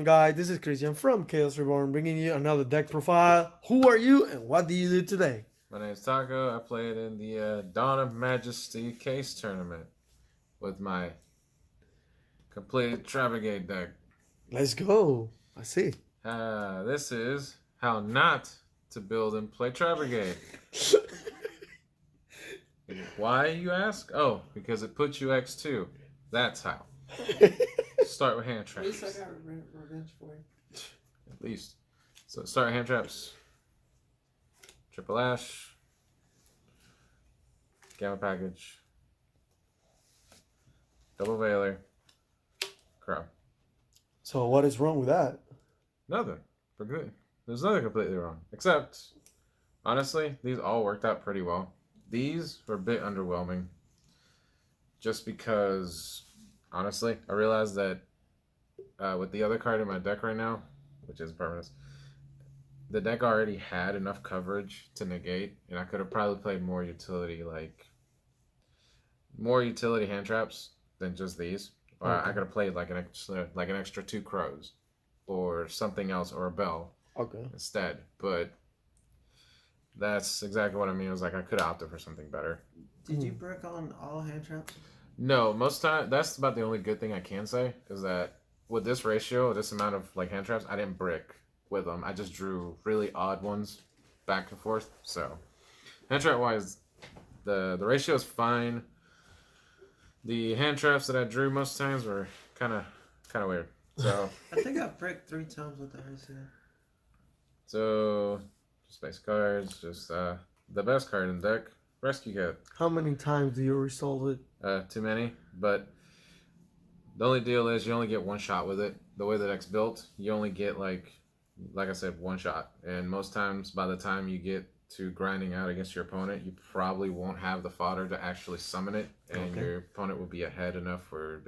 guys? This is Christian from Chaos Reborn, bringing you another deck profile. Who are you and what do you do today? My name is Taco. I played in the Dawn of Majesty case tournament with my completed Tri-Brigade deck. Let's go. I see. This is how not to build and play Tri-Brigade. Why, you ask? Oh, because it puts you X2. That's how. Start with hand At traps. least I got revenge for you. At least. So start with hand traps. Triple Ash. Gamma Package. Double Veiler. Crow. So what is wrong with that? Nothing. We're good. There's nothing completely wrong. Except, honestly, these all worked out pretty well. These were a bit underwhelming. Just because, honestly, I realized that with the other card in my deck right now, which is Permanence, the deck already had enough coverage to negate, and I could have probably played more utility hand traps than just these. Or I could have played like an extra 2 crows, or something else, or a bell instead. But that's exactly what I mean. It was like I could have opted for something better. Did you brick on all hand traps? No, most time that's about the only good thing I can say is that with this ratio, this amount of like hand traps, I didn't brick with them. I just drew really odd ones back and forth. So hand trap wise, the ratio is fine. The hand traps that I drew most times were kind of weird. So I think I bricked 3 times with the RCA. So just basic cards, just the best card in the deck, Rescue Cat. How many times do you resolve it? Too many, but the only deal is you only get one shot with it. The way the deck's built, you only get like I said, one shot. And most times, by the time you get to grinding out against your opponent, you probably won't have the fodder to actually summon it, and your opponent will be ahead enough where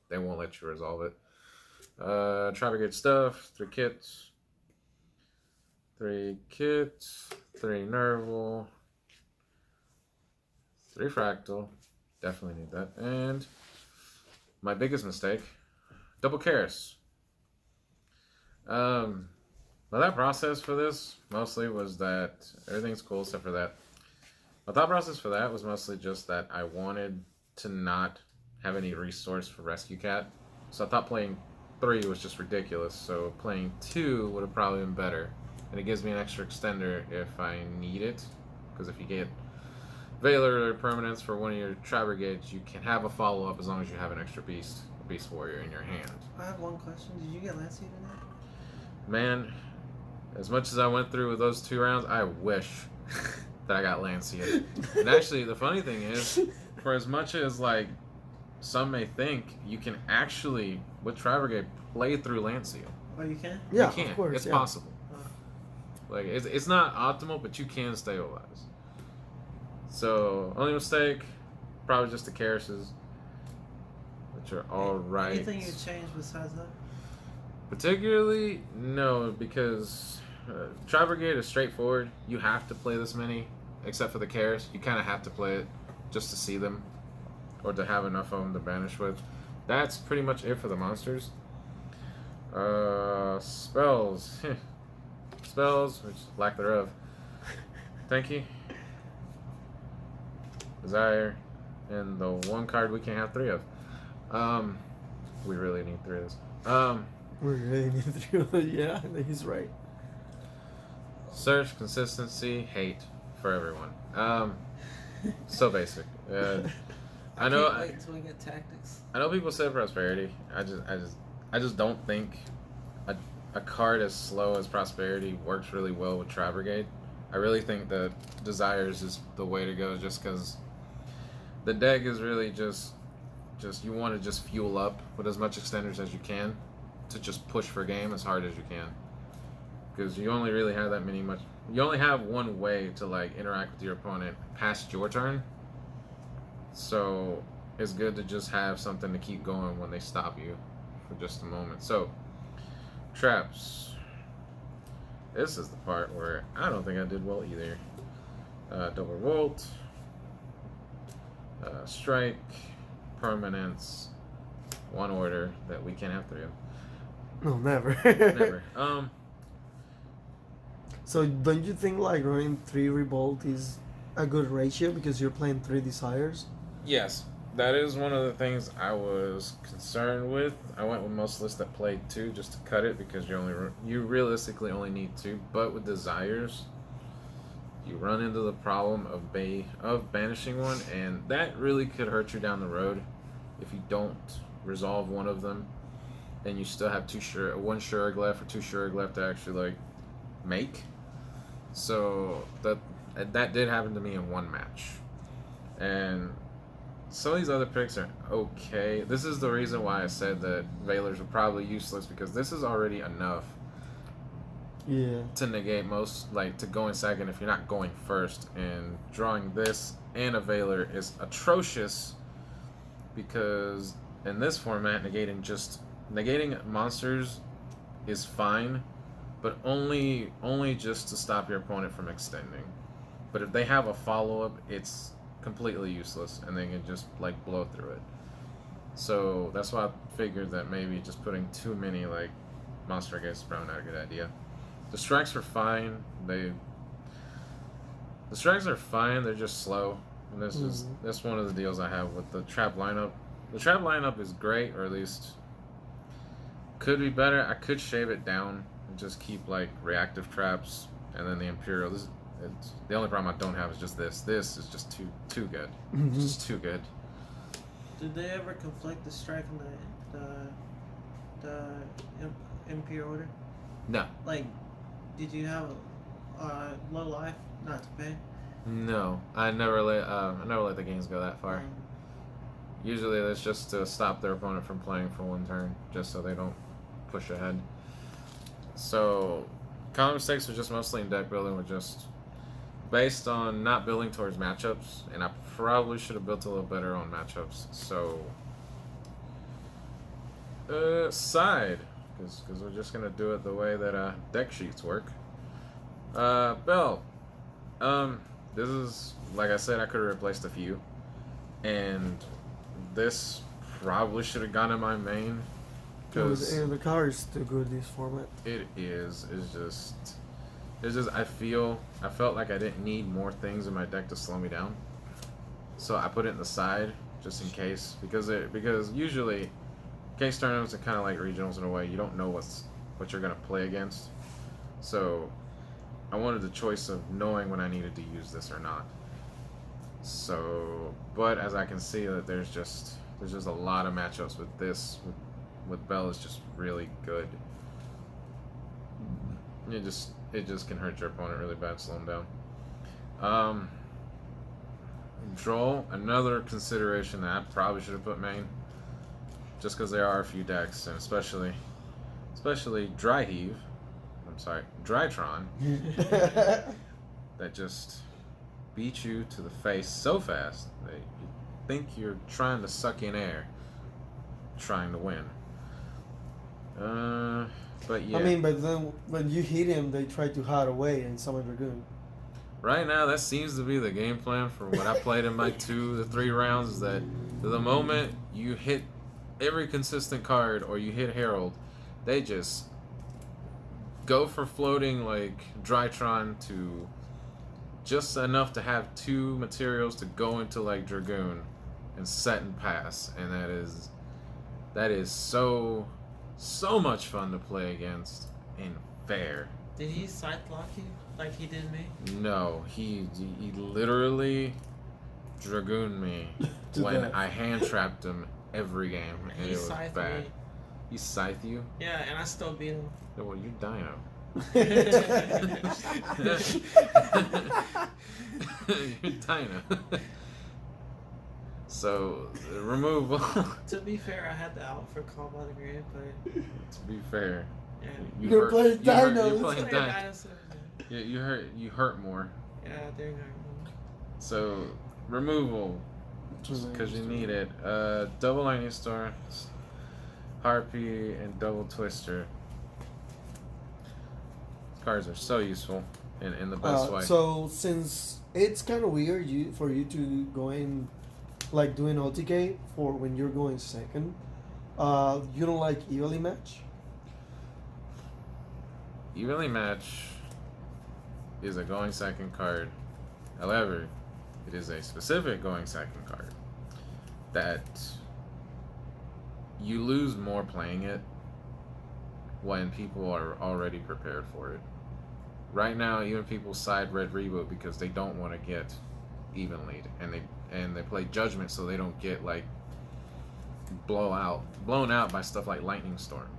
they won't let you resolve it. Tri-Brigade stuff, 3 kits. 3 kits, 3 Nerval, 3 Fractal. Definitely need that. And my biggest mistake, double Karis. My thought process for this mostly was that everything's cool except for that. My thought process for that was mostly just that I wanted to not have any resource for Rescue Cat. So I thought playing 3 was just ridiculous. So playing 2 would have probably been better. And it gives me an extra extender if I need it. Because if you get Veiler or Permanence for one of your Tri-Brigades, you can have a follow-up as long as you have an extra Beast Warrior in your hand. I have one question. Did you get Lancey tonight? Man, as much as I went through with those 2 rounds, I wish that I got Lancia. And actually, the funny thing is, for as much as like some may think, you can actually, with Tri-Brigade, play through Lancia. Oh, you can? Yeah, you can. of course. It's possible. Like it's not optimal, but you can stabilize. So only mistake, probably just the Karises, which are all right. Anything you change besides that? Particularly, no, because Tri-Brigade is straightforward. You have to play this many, except for the Karis. You kind of have to play it just to see them, or to have enough of them to banish with. That's pretty much it for the monsters. Spells. Spells, which lack thereof. Thank you. Desire. And the one card we can't have 3 of. We really need 3 of this. We really need to. Yeah, he's right. Search, consistency, hate for everyone. So basic. I know. Can't wait until we get tactics. I know people say prosperity. I just don't think a card as slow as Prosperity works really well with Tri-Brigade. I really think that Desires is the way to go, just because the deck is really just you want to just fuel up with as much extenders as you can to just push for game as hard as you can, because you only really have that many you only have one way to like interact with your opponent past your turn, so it's good to just have something to keep going when they stop you for just a moment. So traps. This is the part where I don't think I did well either. Double Revolt, Strike, Permanence, 1 order that we can't have 3 of. No, never. Never. So don't you think like running 3 Revolt is a good ratio because you're playing 3 Desires? Yes, that is one of the things I was concerned with. I went with most lists that played 2 just to cut it because you realistically only need 2. But with Desires, you run into the problem of banishing one, and that really could hurt you down the road if you don't resolve one of them, and you still have one Shurg left or 2 Shurg left to actually like make. So that did happen to me in one match, and some of these other picks are okay. This is the reason why I said that Veilers are probably useless, because this is already enough to negate most, like, to go in second if you're not going first. And drawing this and a Veiler is atrocious, because in this format, negating monsters is fine, but only just to stop your opponent from extending. But if they have a follow-up, it's completely useless, and they can just like blow through it. So that's why I figured that maybe just putting too many like monster against is probably not a good idea. The strikes are fine. The strikes are fine. They're just slow, and that's one of the deals I have with the trap lineup. The trap lineup is great, or at least could be better. I could shave it down and just keep like reactive traps, and then the Imperial. The only problem I don't have is just this. This is just too good. It's just too good. Did they ever conflict the strike and the Imperial order? No. Like, did you have low life not to pay? No, I never let the games go that far. Usually that's just to stop their opponent from playing for one turn, just so they don't push ahead. So common mistakes were just mostly in deck building, with just based on not building towards matchups, and I probably should have built a little better on matchups. So side, because we're just gonna do it the way that deck sheets work. Bell. This is, like I said, I could have replaced a few, and this probably should have gone in my main. And the card is too good this format. It is. It's just I felt like I didn't need more things in my deck to slow me down, so I put it in the side just in case, because usually case tournaments are kind of like regionals in a way. You don't know what you're gonna play against, so I wanted the choice of knowing when I needed to use this or not. So, but as I can see, that there's just a lot of matchups with this. With Bell is just really good. It just can hurt your opponent really bad, slow them down. Droll, another consideration that I probably should have put main, just because there are a few decks, and especially Drytron, that just beat you to the face so fast that you think you're trying to suck in air, trying to win. But yeah. I mean, but then when you hit him, they try to hide away and summon Dragoon. Right now, that seems to be the game plan for what I played in my 2 to 3 rounds, is that the moment you hit every consistent card or you hit Herald, they just go for floating like Drytron to just enough to have 2 materials to go into like Dragoon and set and pass, and that is so much fun to play against and fair. Did he side block you like he did me? No, he literally Dragooned me when I hand trapped him every game, and it was bad. Me. He scythed you? Yeah, and I still beat him. No, well, you dino. You're dino. So, removal. To be fair, I had the out for Call by the Grave, but... To be fair. Yeah. You're playing Dino. You're playing Dino. Yeah, you hurt more. Yeah, they're hurt more. So, removal. Because you need it. Double Lightning Storm, Harpy, and Double Twister. Cards are so useful in the best way. So, since it's kind of weird for you to go in, like doing OTK for when you're going second, you don't like evenly match? Evenly Match is a going second card. However, it is a specific going second card that you lose more playing it when people are already prepared for it. Right now, even people side Red Reboot because they don't want to get even lead, and they play Judgment so they don't get like blown out by stuff like Lightning Storm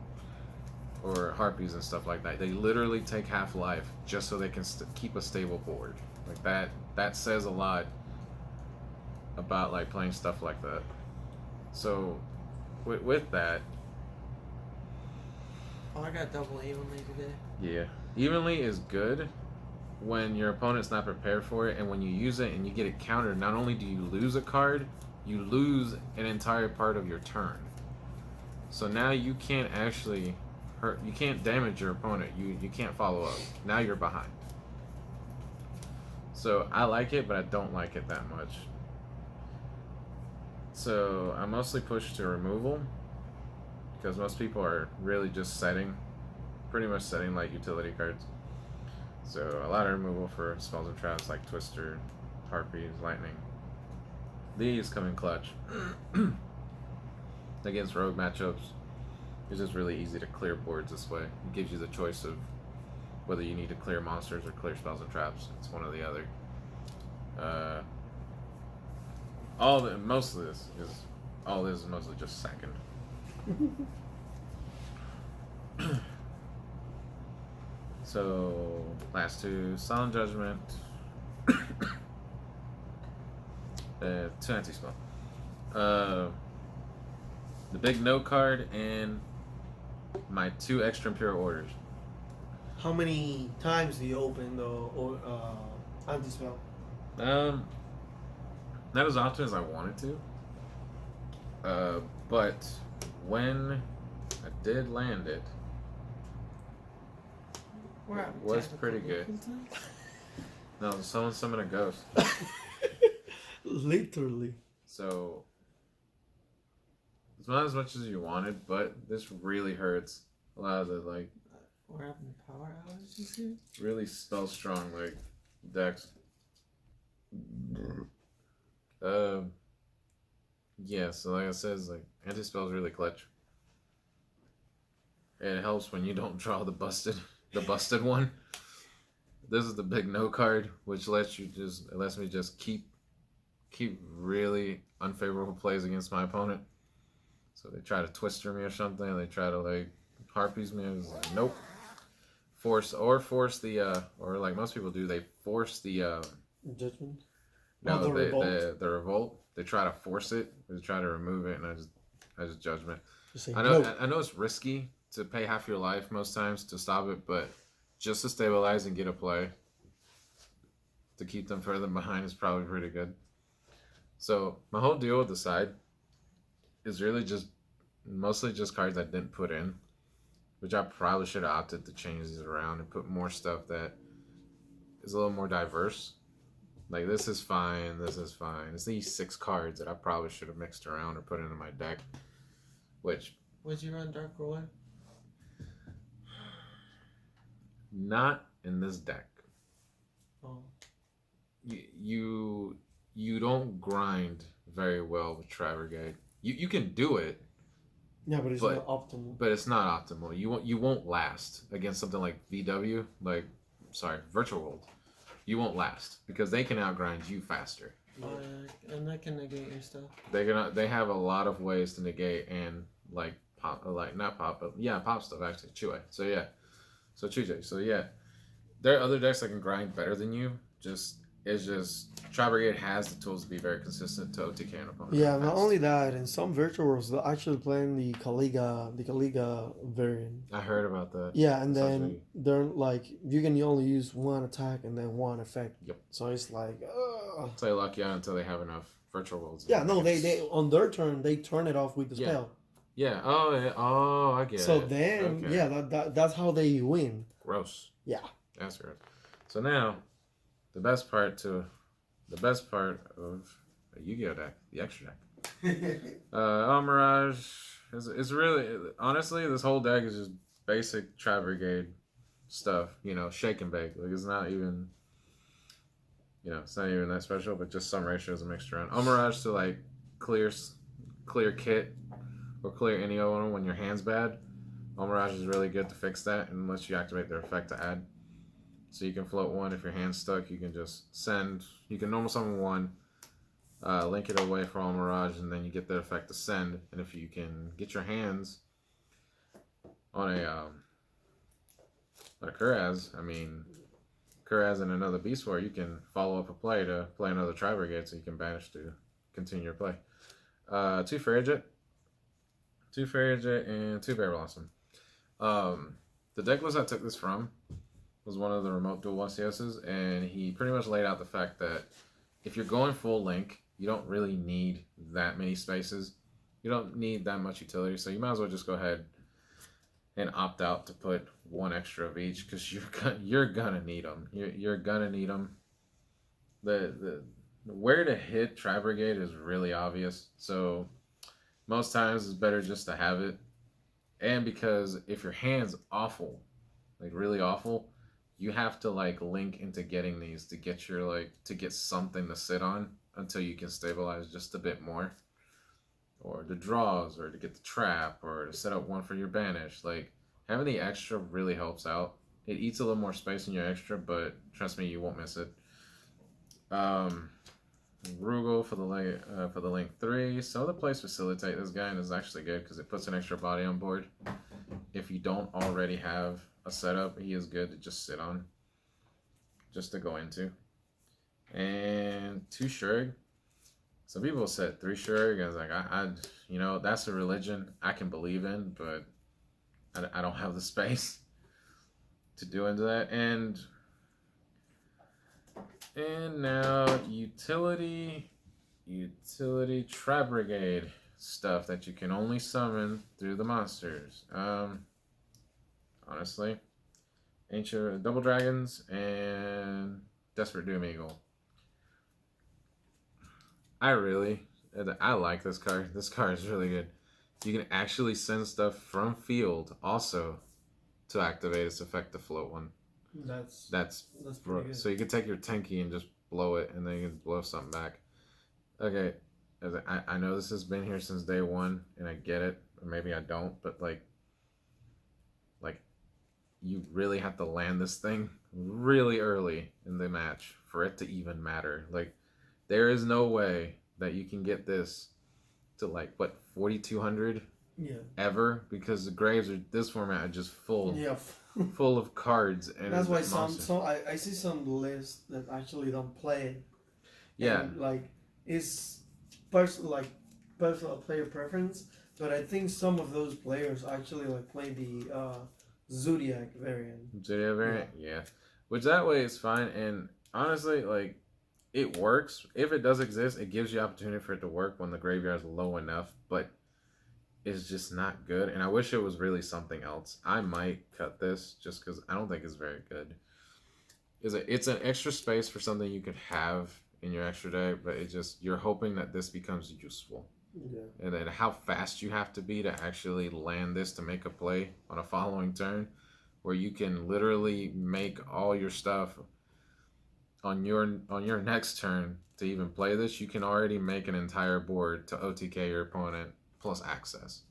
or Harpies and stuff like that. They literally take half life just so they can keep a stable board. Like that says a lot about like playing stuff like that. So with that, Oh, I got double evenly today. yeah, evenly is good when your opponent's not prepared for it, and when you use it and you get it countered. Not only do you lose a card, you lose an entire part of your turn. So now you can't actually hurt. You can't damage your opponent. You can't follow up. Now you're behind. So I like it, but I don't like it that much. So I mostly push to removal because most people are really just pretty much setting like utility cards. So a lot of removal for spells and traps like Twister, Harpies, Lightning. These come in clutch against rogue matchups. It's just really easy to clear boards this way. It gives you the choice of whether you need to clear monsters or clear spells and traps. It's one or the other. Most of this is mostly just second. So last two, Solemn Judgment, 2 anti-spell. The big no card and my 2 extra Imperial Orders. How many times do you open the anti-spell? Not as often as I wanted to. But when I did land it, it was pretty good. No, someone summoned a ghost. Literally. So it's not as much as you wanted, but this really hurts. A lot of the like We're having power outages here. really spell strong like decks. Yeah, so like I said, it's like anti-spell is really clutch. It helps when you don't draw the busted one. This is the big no card, which lets me just keep really unfavorable plays against my opponent. So they try to twister me or something, they try to like harpies me. I was like, nope. Force the or like most people do, they force the Judgment. no, the revolt. The revolt. They try to force it. They try to remove it, and I just judgment. I know it's risky to pay half your life most times to stop it, but just to stabilize and get a play to keep them further behind is probably pretty good. So my whole deal with the side is really just mostly just cards I didn't put in, which I probably should have opted to change these around and put more stuff that is a little more diverse. Like this is fine. It's these 6 cards that I probably should have mixed around or put into my deck. Which would you run Dark Roy? Not in this deck. Oh. You don't grind very well with Tri-Brigade. You can do it. Yeah, but it's not optimal. But it's not optimal. You won't last against something like VW, Virtual World. You won't last because they can outgrind you faster. And that can negate your stuff. They have a lot of ways to negate and pop stuff actually. Chue. So yeah. So Chuje. So yeah. There are other decks that can grind better than you. Tri-Brigade has the tools to be very consistent to OTK and opponents. Yeah, not only that, in some virtual worlds they're actually playing the Kaliga variant. I heard about that. Yeah, and then they're like you can only use 1 attack and then 1 effect. Yep. So it's like So they lock you out until they have enough virtual worlds. Yeah, no, they on their turn they turn it off with the spell. Yeah. Oh, I get it. So then, okay. Yeah, that's how they win. Gross. Yeah. That's gross. So now, the best part of a Yu-Gi-Oh deck, the extra deck. Mirage is really honestly this whole deck is just basic Tri-Brigade stuff, shake and bake. Like, it's not even, it's not even that special, but just some ratios and mixed around. Mirage to like clear clear kit or clear any of them when your hand's bad. Mirage is really good to fix that unless you activate their effect to add. So you can float one. If your hand's stuck, you can just send. You can normal summon one, link it away from Mirage, and then you get the effect to send. And if you can get your hands on a Kuraz, Kuraz and another Beast War, you can follow up a play to play another Tri-Brigade, so you can banish to continue your play. 2 Fairy Jet, and 2 Bear Blossom. The deck list I took this from was one of the remote dual SCSs, and he pretty much laid out the fact that if you're going full link, you don't really need that many spaces. You don't need that much utility, so you might as well just go ahead and opt out to put 1 extra of each, because you're gonna need them. You're gonna need them. The where to hit Tri-Brigade is really obvious, so most times it's better just to have it. And because if your hand's awful, like really awful, you have to like link into getting these to get to get something to sit on until you can stabilize just a bit more, or the draws, or to get the trap, or to set up one for your banish. Like, having the extra really helps out. It eats a little more space in your extra, but trust me, you won't miss it. Rugal for the link 3. So the plays facilitate this guy, and is actually good because it puts an extra body on board. If you don't already have a setup, he is good to just sit on, just to go into. And 2 Shurg. Some people said 3 Shurg. I was like, that's a religion I can believe in, but I don't have the space to do into that. And now utility Tri-Brigade stuff that you can only summon through the monsters. Honestly, Ancient Double Dragons and Desperate Doom Eagle. I like this card. This card is really good. You can actually send stuff from field also to activate its effect to float one. That's pretty good. So you can take your Tenki and just blow it, and then you can blow something back. Okay, I know this has been here since day 1, and I get it. Or maybe I don't, but like you really have to land this thing really early in the match for it to even matter. Like, there is no way that you can get this to 4,200 ever, because the graves are this format are just full full of cards, and that's why I see some lists that actually don't play. And, it's personal player preference, but I think some of those players actually play the Zodiac variant. Yeah. Which that way is fine, and honestly, it works. If it does exist, it gives you opportunity for it to work when the graveyard's low enough, but it's just not good. And I wish it was really something else. I might cut this just because I don't think it's very good. It's an extra space for something you could have in your extra deck, but you're hoping that this becomes useful. Yeah. And then how fast you have to be to actually land this to make a play on a following turn, where you can literally make all your stuff on your next turn to even play this. You can already make an entire board to OTK your opponent plus access.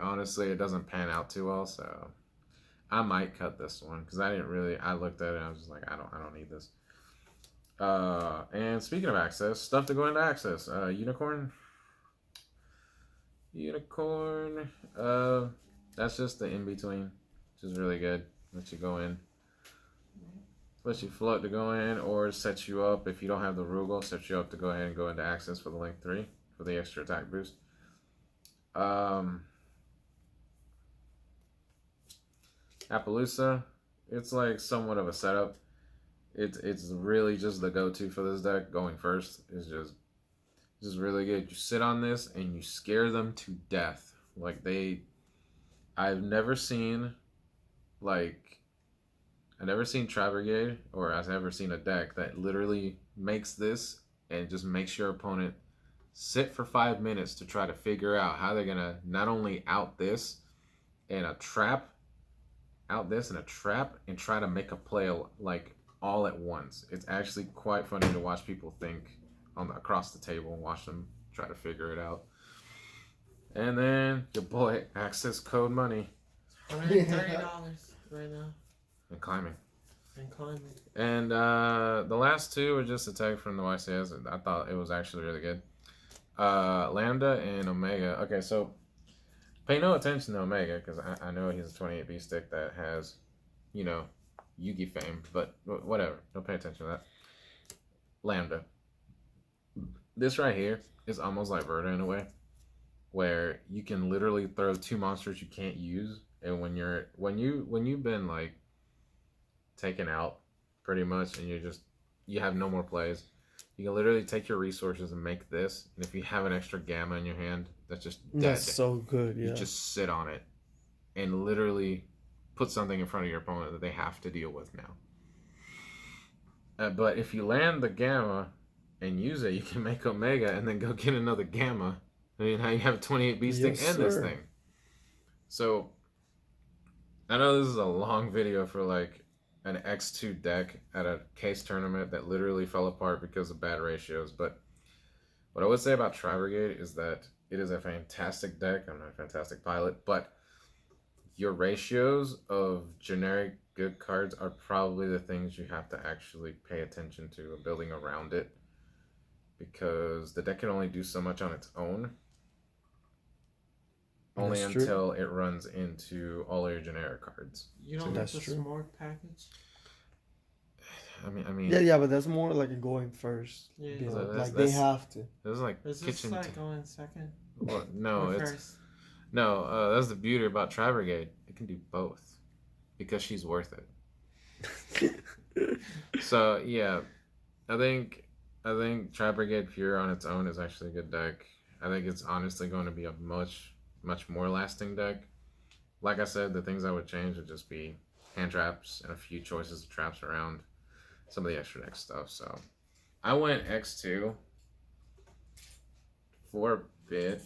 Honestly, it doesn't pan out too well, so I might cut this one because I looked at it and I was just like, I don't need this. And speaking of access, stuff to go into access. Unicorn. That's just the in-between, which is really good. Let you go in. Let you float to go in, or set you up if you don't have the Rugal, set you up to go ahead and go into access for the link 3 for the extra attack boost. Appaloosa, it's somewhat of a setup. It's really just the go-to for this deck. Going first is just really good. You sit on this and you scare them to death. I've never seen Tri-Brigade, or I've never seen a deck that literally makes this and just makes your opponent sit for 5 minutes to try to figure out how they're gonna not only out this and a trap out this in a trap and try to make a play like all at once. It's actually quite funny to watch people think across the table and watch them try to figure it out. And then your boy access code money. $130 right now. And climbing. climbing. And the last two were just a tag from the YCS. I thought it was actually really good. Lambda and Omega. Okay, so pay no attention to Omega because I know he's a 28B stick that has, you know, Yugi fame, but whatever. Don't pay attention to that. Lambda. This right here is almost like Verda in a way, where you can literally throw two monsters you can't use, and when you've been like taken out pretty much, and you have no more plays, you can literally take your resources and make this, and if you have an extra gamma in your hand, that's just dead. That's so good. Yeah. You just sit on it and literally put something in front of your opponent that they have to deal with now. But if you land the gamma and use it, you can make Omega and then go get another gamma. I mean, now you have a 28B stick and this thing. So I know this is a long video for like an X2 deck at a case tournament that literally fell apart because of bad ratios. But what I would say about Tri-Brigade is that it is a fantastic deck. I'm not a fantastic pilot, but your ratios of generic good cards are probably the things you have to actually pay attention to and building around it, because the deck can only do so much on its own. Only That's until it runs into all of your generic cards. You don't That's get the true. smart package? I mean. Yeah, but that's more like a going first. Yeah. You know, So like they have to. This is like Is this kitchen. like going second? Well, no, Or it's first? no. That's the beauty about Tri-Brigade. It can do both because she's worth it. So yeah, I think Tri-Brigade Pure on its own is actually a good deck. I think it's honestly going to be a much more lasting deck. Like I said, the things I would change would just be hand traps and a few choices of traps around some of the extra deck stuff. So I went X2 for a bit.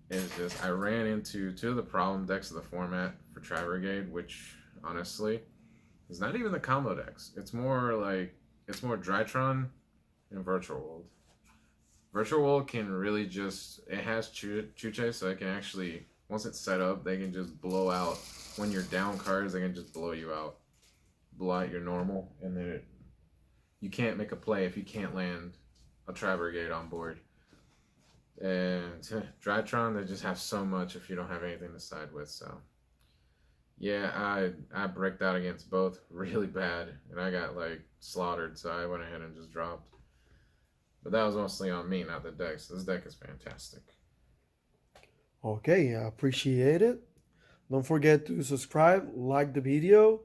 It's just I ran into two of the problem decks of the format for Tri-Brigade, which honestly is not even the combo decks. It's more Drytron and Virtual World. Virtual World can really it has Chuche, so it can actually, once it's set up, they can just blow out. When you're down cards, they can just blow you out. Blow out your normal, and then you can't make a play if you can't land a Tri-Brigade on board. And Drytron, they just have so much if you don't have anything to side with, so. Yeah, I bricked out against both really bad, and I got like slaughtered, so I went ahead and just dropped. But that was mostly on me, not the deck. So this deck is fantastic. Okay, I appreciate it. Don't forget to subscribe, like the video,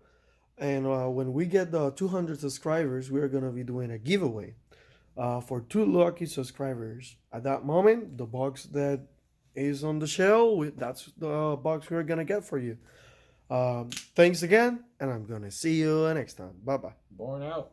and when we get the 200 subscribers, we're gonna be doing a giveaway for 2 lucky subscribers. At that moment, the box that is on the shell, that's the box we're gonna get for you. Thanks again, and I'm gonna see you next time. Bye bye. Born out.